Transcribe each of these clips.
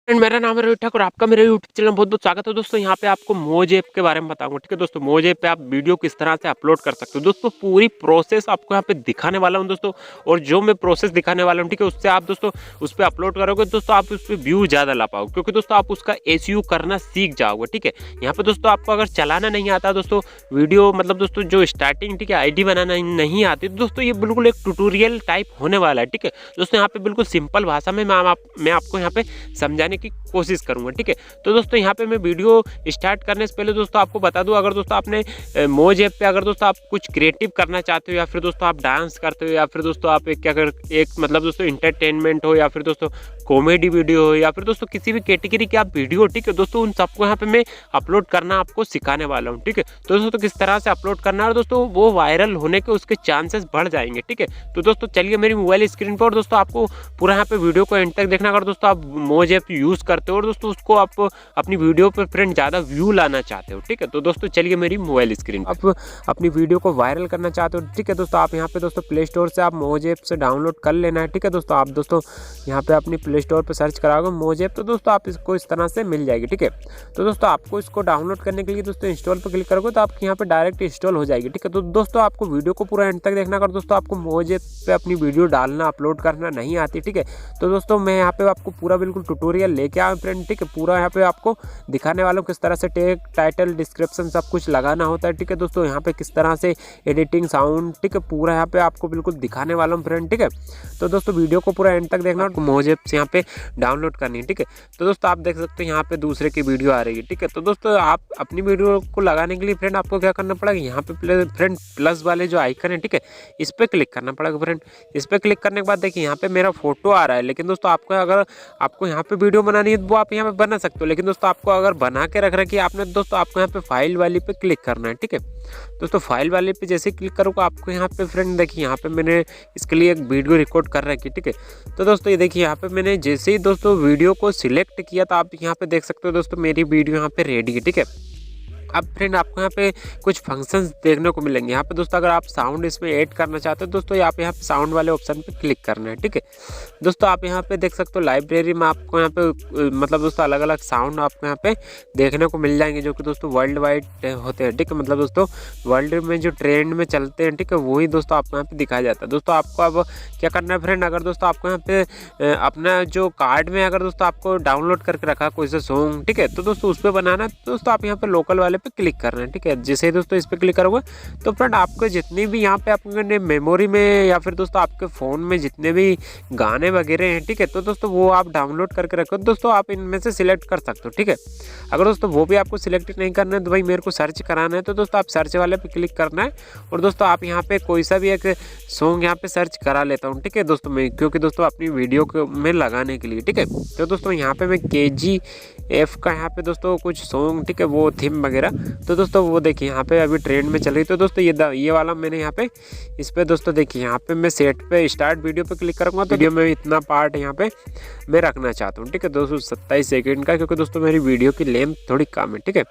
Friend, मेरा नाम है रोहित ठाकुर। आपका मेरे यूट्यूब चैनल में बहुत बहुत स्वागत है। दोस्तों यहाँ पे आपको मोज ऐप के बारे में बताऊंगा। ठीक है दोस्तों, मोज ऐप पे आप वीडियो किस तरह से अपलोड कर सकते हो। दोस्तों पूरी प्रोसेस आपको यहाँ पे दिखाने वाला हूँ दोस्तों। और जो मैं प्रोसेस दिखाने वाला हूँ, ठीक है, उससे आप दोस्तों उस पर अपलोड करोगे दोस्तों, आप उस पर व्यू ज़्यादा ला पाओगे, क्योंकि दोस्तों आप उसका एसईओ करना सीख जाओगे। ठीक है, यहाँ पे दोस्तों आपको अगर चलाना नहीं आता दोस्तों वीडियो, मतलब दोस्तों जो स्टार्टिंग, ठीक है, आईडी बनाना नहीं आती, तो दोस्तों ये बिल्कुल एक ट्यूटोरियल टाइप होने वाला है। ठीक है दोस्तों, यहाँ पे बिल्कुल सिंपल भाषा में मैं आपको यहाँ पे समझाने की कोशिश करूंगा। ठीक है, तो दोस्तों यहाँ पे मैं वीडियो स्टार्ट करने से पहले दोस्तों आपको बता दूं, अगर दोस्तों आपने मोज ऐप पे अगर दोस्तों आप कुछ क्रिएटिव करना चाहते हो, या फिर दोस्तों आप डांस करते हो, या फिर दोस्तों आप एक मतलब दोस्तों इंटरटेनमेंट हो, या फिर दोस्तों कॉमेडी वीडियो हो, या फिर दोस्तों किसी भी कैटेगरी की आप वीडियो, ठीक है दोस्तों, उन सबको यहाँ पे मैं अपलोड करना आपको सिखाने वाला हूँ। ठीक है, तो दोस्तों किस तरह से अपलोड करना है दोस्तों, वो वायरल होने के उसके चांसेस बढ़ जाएंगे। ठीक है, तो दोस्तों चलिए मेरी मोबाइल स्क्रीन पर, दोस्तों आपको पूरा यहाँ पे वीडियो को एंड तक देखना। अगर दोस्तों आप मोज ऐप यूज़ करते हो और दोस्तों उसको आप अपनी वीडियो पर फ्रेंड ज़्यादा व्यू लाना चाहते हो, ठीक है, तो दोस्तों चलिए मेरी मोबाइल स्क्रीन आप अपनी वीडियो को वायरल करना चाहते हो। ठीक है दोस्तों, आप यहाँ पे दोस्तों प्ले स्टोर से आप मोज ऐप से डाउनलोड कर लेना है। ठीक है दोस्तों, आप दोस्तों यहाँ पे अपनी प्ले स्टोर पर सर्च कराओगे मोज ऐप, तो दोस्तों आप इसको इस तरह से मिल जाएगी। ठीक है, तो दोस्तों आपको इसको डाउनलोड करने के लिए दोस्तों इंस्टॉल पर क्लिक करोगे तो आपके यहाँ पे डायरेक्ट इंस्टॉल हो जाएगी। ठीक है, तो दोस्तों आपको वीडियो को पूरा एंड तक देखना। अगर दोस्तों आपको मोज ऐप पे अपनी वीडियो डालना, अपलोड करना नहीं आती, ठीक है, तो दोस्तों मैं यहाँ पे आपको पूरा बिल्कुल ट्यूटोरियल लेके आया फ्रेंड। ठीक है, पूरा यहाँ पे आपको दिखाने वाला हूँ किस तरह से टैग, टाइटल, डिस्क्रिप्शन सब कुछ लगाना होता है। ठीक है दोस्तों, यहाँ पे किस तरह से एडिटिंग, साउंड, ठीक है, पूरा यहाँ पे आपको बिल्कुल दिखाने वाला हूँ फ्रेंड। ठीक है, तो दोस्तों वीडियो को पूरा एंड तक देखना और मोज ऐप से यहाँ पे डाउनलोड करनी है। ठीक है, तो दोस्तों आप देख सकते हो यहाँ पे दूसरे की वीडियो आ रही है। ठीक है, तो दोस्तों आप अपनी वीडियो को लगाने के लिए फ्रेंड आपको क्या करना पड़ेगा, यहाँ पे फ्रेंड प्लस वाले जो आइकन है, ठीक है, इस पर क्लिक करना पड़ेगा फ्रेंड। इस पर क्लिक करने के बाद देखिए यहाँ पे मेरा फोटो आ रहा है, लेकिन दोस्तों आपको अगर आपको यहाँ पे वीडियो बनानी है तो वो आप यहाँ पे बना सकते हो, लेकिन दोस्तों आपको अगर बना के रख रखी है आपने, दोस्तों आपको यहाँ पे फाइल वाली पे क्लिक करना है। ठीक है दोस्तों, फाइल वाले पे जैसे क्लिक करोगे आपको यहाँ पे फ्रेंड देखिए यहाँ पे मैंने इसके लिए एक वीडियो रिकॉर्ड कर रखी है। ठीक है, तो दोस्तों ये देखिए यहाँ पे मैंने जैसे ही दोस्तों वीडियो को सिलेक्ट किया तो आप यहाँ पे देख सकते हो दोस्तों मेरी वीडियो यहाँ पे रेडी है। ठीक है, अब फ्रेंड आपको यहाँ पे कुछ फंक्शंस देखने को मिलेंगे। यहाँ पे दोस्तों अगर आप साउंड इसमें ऐड करना चाहते हो दोस्तों, यहाँ पे साउंड वाले ऑप्शन पे क्लिक करना है। ठीक है दोस्तों, आप यहाँ पे देख सकते हो लाइब्रेरी में आपको यहाँ पे मतलब दोस्तों अलग अलग साउंड आपको यहाँ पे देखने को मिल जाएंगे, जो कि दोस्तों वर्ल्ड वाइड होते हैं। ठीक है, मतलब दोस्तों वर्ल्ड में जो ट्रेंड में चलते हैं, ठीक है, वही दोस्तों आपको यहाँ पे दिखाया जाता है। दोस्तों आपको अब क्या करना है फ्रेंड, अगर दोस्तों आपको यहाँ पे अपना जो कार्ड में अगर दोस्तों आपको डाउनलोड करके रखा कोई सा सॉन्ग, ठीक है, तो दोस्तों उस पर बनाना है, तो दोस्तों आप यहाँ पे लोकल वाले पे क्लिक करना है। ठीक है, जैसे ही दोस्तों इस पे क्लिक करोगे तो फ्रेंड आपको जितनी भी यहाँ पे आपने मेमोरी में या फिर दोस्तों आपके फ़ोन में जितने भी गाने वगैरह हैं, ठीक है, तो दोस्तों वो आप डाउनलोड करके रखो। दोस्तों आप इनमें से सिलेक्ट कर सकते हो। ठीक है, अगर दोस्तों वो भी आपको सिलेक्ट नहीं करना है तो भाई मेरे को सर्च कराना है, तो दोस्तों आप सर्च वाले पे क्लिक करना है और दोस्तों आप यहाँ पे कोई सा भी एक सॉन्ग यहाँ पे सर्च करा लेता हूँ। ठीक है दोस्तों, मैं क्योंकि दोस्तों अपनी वीडियो में लगाने के लिए। ठीक है, तो दोस्तों यहाँ पे मैं KGF का यहाँ पे दोस्तों कुछ सॉन्ग, ठीक है, वो थीम वगैरह, तो दोस्तों वो देखिए यहाँ पे अभी ट्रेंड में चल रही, तो दोस्तों ये वाला मैंने यहाँ पे इस पे दोस्तों देखिए यहाँ पे मैं सेट पे स्टार्ट वीडियो पे क्लिक करूँगा तो वीडियो में इतना पार्ट यहाँ पे मैं रखना चाहता हूँ। ठीक है दोस्तों 27 सेकंड का, क्योंकि दोस्तों मेरी वीडियो की लेंथ थोड़ी कम है। ठीक है,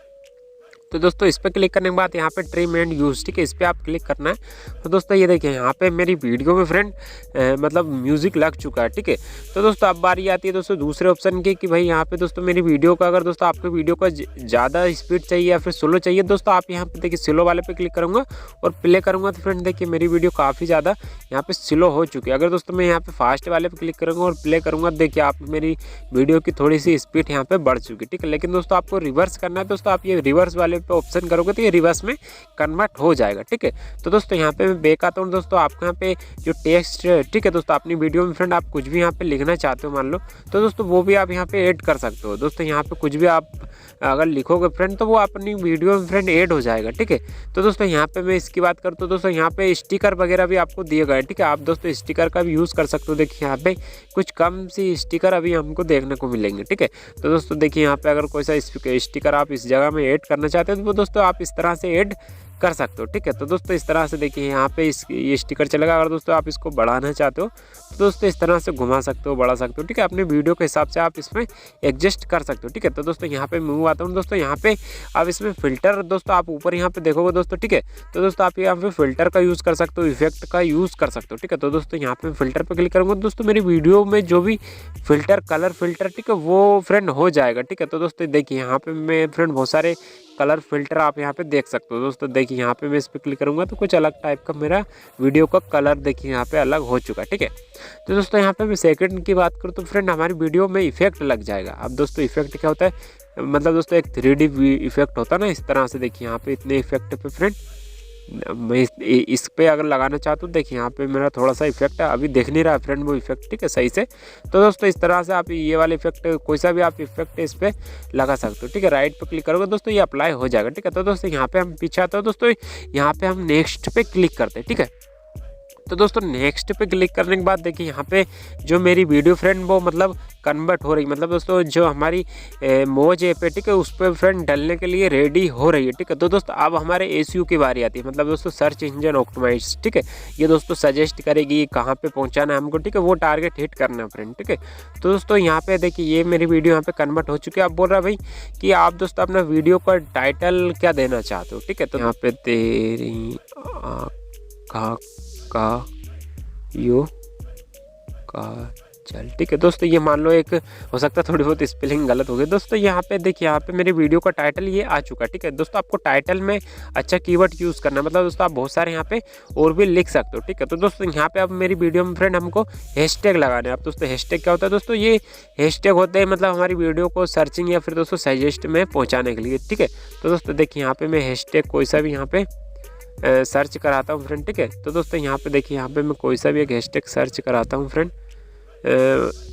तो दोस्तों इस पर क्लिक करने के बाद यहाँ पे ट्रिम एंड यूज, ठीक है, इस पर आप क्लिक करना है। तो दोस्तों ये देखिए यहाँ पे मेरी वीडियो में फ्रेंड मतलब म्यूजिक लग चुका है। ठीक है, तो दोस्तों अब बारी आती है दोस्तों दूसरे ऑप्शन की कि भाई यहाँ पे दोस्तों मेरी वीडियो का अगर दोस्तों आपको वीडियो का ज़्यादा स्पीड चाहिए या फिर स्लो चाहिए, दोस्तों आप यहाँ पे देखिए स्लो वाले पे क्लिक करूँगा और प्ले करूँगा तो फ्रेंड देखिए मेरी वीडियो काफ़ी ज़्यादा यहाँ पे स्लो हो चुकी है। अगर दोस्तों मैं यहाँ पे फास्ट वाले पे क्लिक करूँगा और प्ले करूँगा, देखिए आप मेरी वीडियो की थोड़ी सी स्पीड यहाँ पे बढ़ चुकी है। ठीक है, लेकिन दोस्तों आपको रिवर्स करना है, दोस्तों आप ये रिवर्स वाले पे ऑप्शन करोगे तो ये रिवर्स में कन्वर्ट हो जाएगा। ठीक है, तो दोस्तों यहाँ पे मैं बैक आता हूँ। दोस्तों आपको यहाँ पे जो टेक्स्ट, ठीक है दोस्तों अपनी वीडियो में फ्रेंड आप कुछ भी यहाँ पे लिखना चाहते हो मान लो, तो दोस्तों वो भी आप यहाँ पे ऐड कर सकते हो। दोस्तों यहाँ पे कुछ भी आप अगर लिखोगे फ्रेंड तो वो अपनी वीडियो में फ्रेंड ऐड हो जाएगा। ठीक है, तो दोस्तों यहाँ पे मैं इसकी बात करूँ तो दोस्तों यहाँ पे स्टिकर वगैरह भी आपको दिए गए। ठीक है, आप दोस्तों स्टिकर का भी यूज़ कर सकते हो। देखिए यहाँ पे कुछ कम सी स्टिकर अभी हमको देखने को मिलेंगे। ठीक है, तो दोस्तों देखिए यहाँ पे अगर कोई सा स्टिकर आप इस जगह में ऐड करना चाहते हो तो वो दोस्तों आप इस तरह से ऐड कर सकते हो। ठीक है, तो दोस्तों इस तरह से देखिए यहाँ पे ये स्टिकर चलेगा। अगर दोस्तों आप इसको बढ़ाना चाहते हो तो दोस्तों इस तरह से घुमा सकते हो, बढ़ा सकते हो। ठीक है, अपने वीडियो के हिसाब से आप इसमें एडजस्ट कर सकते हो। ठीक है, तो दोस्तों यहाँ पे मैं आता हूँ दोस्तों, यहाँ पे आप इसमें फिल्टर दोस्तों आप ऊपर यहाँ पे देखोगे दोस्तों। ठीक है, तो दोस्तों आप यहाँ पे फिल्टर का यूज़ कर सकते हो, इफेक्ट का यूज़ कर सकते हो। ठीक है, तो दोस्तों यहाँ पे फिल्टर पे क्लिक करूँगा दोस्तों, मेरी वीडियो में जो भी फिल्टर कलर फिल्टर ठीक है वो फ्रेंड हो जाएगा। ठीक है, तो दोस्तों देखिए यहाँ पे मैं फ्रेंड बहुत सारे कलर फिल्टर आप यहाँ पे देख सकते हो। दोस्तों देखिए यहाँ पे मैं इस पर क्लिक करूँगा तो कुछ अलग टाइप का मेरा वीडियो का कलर देखिए यहाँ पे अलग हो चुका है। ठीक है, तो दोस्तों यहाँ पे मैं सेकंड की बात करूँ तो फ्रेंड हमारी वीडियो में इफेक्ट लग जाएगा। अब दोस्तों इफेक्ट क्या होता है, मतलब दोस्तों एक 3D इफेक्ट होता है ना, इस तरह से देखिए यहाँ पे इतने इफेक्ट पे फ्रेंड मैं इस पे अगर लगाना चाहता हूँ, देखिए यहाँ पे मेरा थोड़ा सा इफेक्ट है, अभी देख नहीं रहा फ्रेंड वो इफेक्ट। ठीक है, सही से। तो दोस्तों इस तरह से आप ये वाले इफेक्ट कोई सा भी आप इफेक्ट इस पे लगा सकते हो। ठीक है, राइट पे क्लिक करोगे दोस्तों ये अप्लाई हो जाएगा। ठीक है, तो दोस्तों यहाँ पे हम पीछे आते हो दोस्तों, यहाँ पे हम नेक्स्ट पे क्लिक करते हैं। ठीक है, तो दोस्तों नेक्स्ट पे क्लिक करने के बाद देखिए यहाँ पे जो मेरी वीडियो फ्रेंड वो मतलब कन्वर्ट हो रही, मतलब दोस्तों जो हमारी मोज ऐप है ठीक है उस पर फ्रेंड डलने के लिए रेडी हो रही है। ठीक है, तो दोस्तों अब हमारे एसईओ की बारी आती है, मतलब दोस्तों सर्च इंजन ऑप्टिमाइज। ठीक है, ये दोस्तों सजेस्ट करेगी कहाँ पे पहुँचाना है हमको। ठीक है, वो टारगेट हिट करना है फ्रेंड। ठीक है, तो दोस्तों यहाँ पे देखिए ये मेरी वीडियो यहाँ पे कन्वर्ट हो चुकी है। अब बोल रहा है भाई कि आप दोस्तों अपना वीडियो का टाइटल क्या देना चाहते हो। ठीक है, तो यहाँ पे तेरी का यो का चल। ठीक है दोस्तों, ये मान लो एक हो सकता है थोड़ी बहुत स्पेलिंग गलत हो गई दोस्तों। यहाँ पे देखिए यहाँ पे मेरी वीडियो का टाइटल ये आ चुका है। ठीक है दोस्तों, आपको टाइटल में अच्छा कीवर्ड यूज़ करना है, मतलब दोस्तों आप बहुत सारे यहाँ पे और भी लिख सकते हो। ठीक है, तो दोस्तों यहाँ पे अब मेरी वीडियो में फ्रेंड हमको हैशटैग लगाने हैं। अब दोस्तों हैशटैग क्या होता है दोस्तों, ये हैशटैग होते हैं मतलब हमारी वीडियो को सर्चिंग या फिर दोस्तों सजेस्ट में पहुँचाने के लिए। ठीक है, तो दोस्तों देखिए यहाँ पे मैं हैशटैग कोई सा भी यहाँ पे सर्च कराता हूँ फ्रेंड। ठीक है, तो दोस्तों यहाँ पे देखिए यहाँ पे मैं कोई सा भी एक हैशटैग सर्च कराता हूँ फ्रेंड।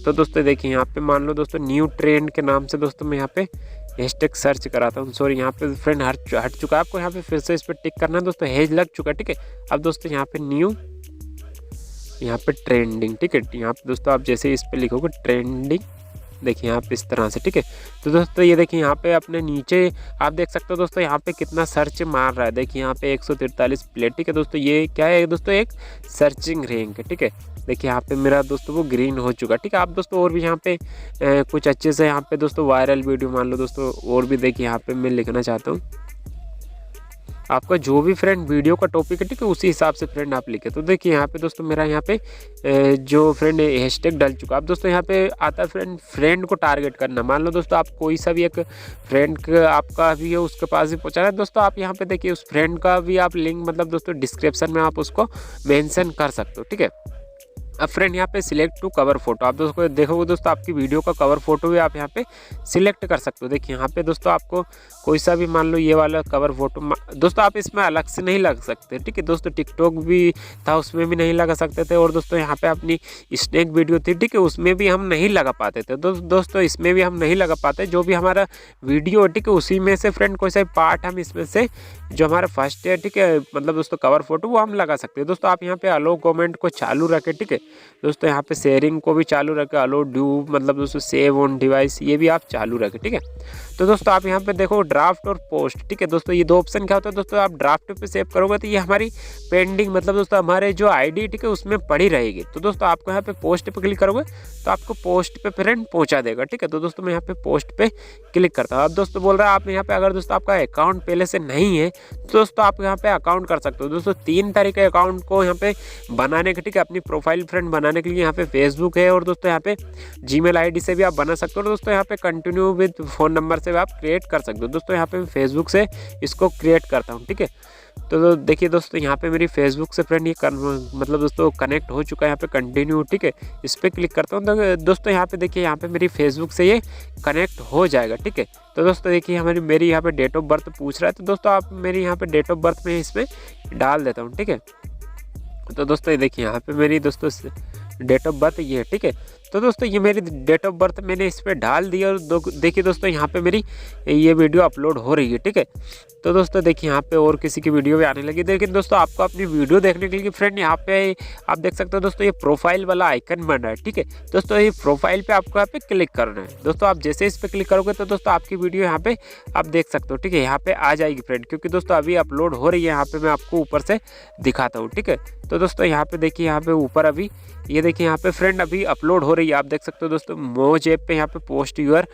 तो दोस्तों देखिए यहाँ पे मान लो दोस्तों न्यू ट्रेंड के नाम से दोस्तों मैं यहाँ पे हैशटैग सर्च कराता हूँ। सॉरी यहाँ पे फ्रेंड हट चुका है, आपको यहाँ पे फिर से इस पर टिक करना है दोस्तों, हैज लग चुका है। ठीक है, अब दोस्तों यहाँ पे न्यू यहाँ पे ट्रेंडिंग। ठीक है, यहाँ पे दोस्तों आप जैसे इस पर लिखोगे ट्रेंडिंग देखिए यहाँ पे इस तरह से। ठीक है, तो दोस्तों ये देखिए यहाँ पे अपने नीचे आप देख सकते हो दोस्तों यहाँ पे कितना सर्च मार रहा है। देखिए यहाँ पे 143 प्ले। ठीक है दोस्तों, ये क्या है दोस्तों, एक सर्चिंग रैंक है। ठीक है, देखिए यहाँ पे मेरा दोस्तों वो ग्रीन हो चुका है। ठीक है, आप दोस्तों और भी यहाँ पे कुछ अच्छे से यहाँ पे दोस्तों वायरल वीडियो मान लो दोस्तों और भी देखिए यहाँ पे मैं लिखना चाहता हूँ, आपका जो भी फ्रेंड वीडियो का टॉपिक है ठीक है उसी हिसाब से फ्रेंड आप लिखे। तो देखिए यहाँ पे दोस्तों मेरा यहाँ पे जो फ्रेंड हैशटैग डल चुका। अब दोस्तों यहाँ पे आता है फ्रेंड को टारगेट करना। मान लो दोस्तों आप कोई सा भी एक फ्रेंड आपका भी है उसके पास भी पहुँचाना है दोस्तों, आप यहाँ पे देखिए उस फ्रेंड का भी आप लिंक मतलब दोस्तों डिस्क्रिप्शन में आप उसको मेंशन कर सकते हो। ठीक है, अब फ्रेंड यहाँ पे सिलेक्ट टू कवर फोटो, आप दोस्तों देखोगे दोस्तों आपकी वीडियो का कवर फोटो भी आप यहाँ पे सिलेक्ट कर सकते हो। देखिए यहाँ पे दोस्तों आपको कोई सा भी मान लो ये वाला कवर फोटो दोस्तों आप इसमें अलग से नहीं लग सकते। ठीक है दोस्तों, टिकटॉक भी था उसमें भी नहीं लगा सकते थे, और दोस्तों यहाँ पे अपनी स्नैक वीडियो थी ठीक है उसमें भी हम नहीं लगा पाते थे। दोस्तों इसमें भी हम नहीं लगा पाते, जो भी हमारा वीडियो ठीक है उसी में से फ्रेंड कोई सा पार्ट हम इसमें से जो हमारा फर्स्ट है ठीक है मतलब दोस्तों कवर फोटो वो हम लगा सकते हैं। दोस्तों आप यहाँ पे अलो कमेंट को चालू रखें। ठीक है दोस्तों, यहाँ पे शेयरिंग को भी चालू रखें, अलो ड्यू मतलब दोस्तों सेव ऑन डिवाइस ये भी आप चालू रखें। ठीक है, तो दोस्तों आप यहाँ पे देखो ड्राफ्ट और पोस्ट। ठीक है दोस्तों, ये दो ऑप्शन क्या होता है दोस्तों, आप ड्राफ्ट पे सेव करोगे तो ये हमारी पेंडिंग मतलब दोस्तों हमारे जो आईडी ठीक है उसमें पड़ी रहेगी। तो दोस्तों आपको यहाँ पे पोस्ट पे क्लिक करोगे तो आपको पोस्ट पे फ्रेंड पहुँचा देगा। ठीक है, तो दोस्तों मैं यहाँ पे पोस्ट पे क्लिक करता हूँ। अब दोस्तों बोल रहा है आप यहाँ पे अगर दोस्तों आपका अकाउंट पहले से नहीं है तो दोस्तों आप यहाँ पे अकाउंट कर सकते हो। दोस्तों 3 तरीके अकाउंट को यहाँ पे बनाने के ठीक है अपनी प्रोफाइल फ्रेंड बनाने के लिए यहाँ पे फेसबुक है, और दोस्तों यहाँ पे जीमेल आईडी से भी आप बना सकते हो, और दोस्तों यहाँ पे कंटिन्यू विद फोन नंबर से भी आप क्रिएट कर सकते हो। दोस्तों यहाँ पे मैं फेसबुक से इसको क्रिएट करता हूँ। ठीक है, तो देखिए दोस्तों यहाँ पे मेरी फेसबुक से फ्रेंड ये मतलब दोस्तों कनेक्ट हो चुका है। यहाँ पे कंटिन्यू ठीक है इस पर क्लिक करता हूँ तो दोस्तों यहाँ पे देखिए यहाँ पे मेरी फेसबुक से ये कनेक्ट हो जाएगा। ठीक है, तो दोस्तों देखिए हमारी मेरी यहाँ पे डेट ऑफ बर्थ पूछ रहा है, तो दोस्तों आप मेरी यहाँ पे डेट ऑफ बर्थ में इसमें डाल देता हूँ। ठीक है, तो दोस्तों ये देखिए यहाँ पे मेरी दोस्तों डेट ऑफ बर्थ ये है। ठीक है, तो दोस्तों ये मेरी डेट ऑफ बर्थ मैंने इस पर डाल दी और देखिए दोस्तों यहाँ पे मेरी ये वीडियो अपलोड हो रही है, ठीक है। तो दोस्तों देखिए यहाँ पे और किसी की वीडियो भी आने लगी। लेकिन दोस्तों आपको अपनी वीडियो देखने के लिए फ्रेंड यहाँ पे आप देख सकते हो दोस्तों, ये प्रोफाइल वाला आइकन बन रहा है, ठीक है। दोस्तों ये प्रोफाइल पे आपको यहाँ पे क्लिक करना है। दोस्तों आप जैसे इस पे क्लिक करोगे तो दोस्तों आपकी वीडियो यहाँ पे आप देख सकते हो, ठीक है। यहाँ पे आ जाएगी फ्रेंड, क्योंकि दोस्तों अभी अपलोड हो रही है। यहाँ पे मैं आपको ऊपर से दिखाता हूँ, ठीक है। तो दोस्तों यहाँ पे देखिए, यहाँ पे ऊपर अभी ये देखिए यहाँ पे फ्रेंड अभी अपलोड हो रही है, आप देख सकते हो दोस्तों। मोज ऐप पे यहाँ पे पोस्ट यूर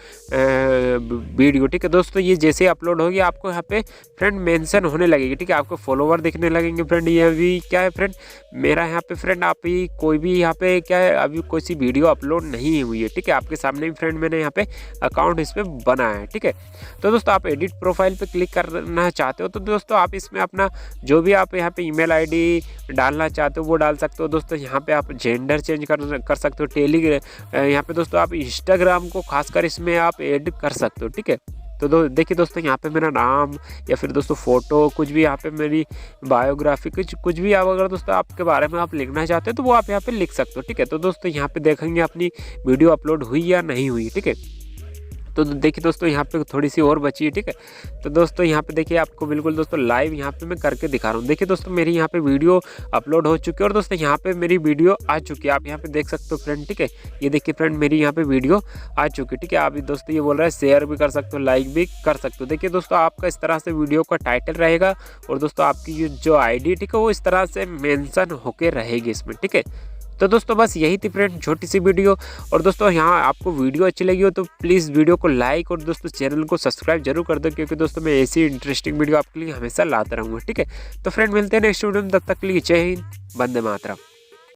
वीडियो, ठीक है। दोस्तों ये जैसे अपलोड होगी आपको यहाँ पे फ्रेंड मेंशन होने लगेगी, ठीक है। आपको फॉलोवर दिखने लगेंगे फ्रेंड। ये अभी क्या है फ्रेंड, मेरा यहाँ पे फ्रेंड आप ही कोई भी यहाँ पे क्या है, अभी कोई सी वीडियो अपलोड नहीं हुई है, ठीक है। आपके सामने भी फ्रेंड मैंने यहाँ पे अकाउंट इस पर बनाया है, ठीक है। तो दोस्तों आप एडिट प्रोफाइल पे क्लिक करना चाहते हो तो दोस्तों आप इसमें अपना जो भी आप यहाँ पे ईमेल आईडी डालना चाहते हो वो डाल सकते हो दोस्तों। यहाँ पे आप जेंडर चेंज कर सकते हो। यहाँ पे दोस्तों आप इंस्टाग्राम को खासकर इसमें आप ऐड कर सकते हो, ठीक है। तो देखिए दोस्तों यहाँ पे मेरा नाम या फिर दोस्तों फोटो कुछ भी, यहाँ पे मेरी बायोग्राफी कुछ भी आप अगर दोस्तों आपके बारे में आप लिखना चाहते हो तो वो आप यहाँ पे लिख सकते हो, ठीक है। तो दोस्तों यहाँ पे देखेंगे अपनी वीडियो अपलोड हुई या नहीं हुई, ठीक है। तो देखिए दोस्तों यहाँ पे थोड़ी सी और बची है, ठीक है। तो दोस्तों यहाँ पे देखिए आपको बिल्कुल दोस्तों लाइव यहाँ पे मैं करके दिखा रहा हूँ। देखिए दोस्तों मेरी यहाँ पे वीडियो अपलोड हो चुकी है और दोस्तों यहाँ पे मेरी वीडियो आ चुकी है, आप यहाँ पे देख सकते हो फ्रेंड, ठीक है। ये देखिए फ्रेंड मेरी यहाँ पे वीडियो आ चुकी है, ठीक है। आप दोस्तों ये बोल रहा है शेयर भी कर सकते हो, लाइक भी कर सकते हो। देखिए दोस्तों आपका इस तरह से वीडियो का टाइटल रहेगा और दोस्तों आपकी जो ID, ठीक है, वो इस तरह से मेंशन होके रहेगी इसमें, ठीक है। तो दोस्तों बस यही थी फ्रेंड छोटी सी वीडियो। और दोस्तों यहाँ आपको वीडियो अच्छी लगी हो तो प्लीज़ वीडियो को लाइक और दोस्तों चैनल को सब्सक्राइब जरूर कर दो, क्योंकि दोस्तों मैं ऐसी इंटरेस्टिंग वीडियो आपके लिए हमेशा लाता रहूँगा, ठीक है। तो फ्रेंड मिलते हैं नेक्स्ट वीडियो में, तब तक के लिए जय हिंद, वंदे मातरम।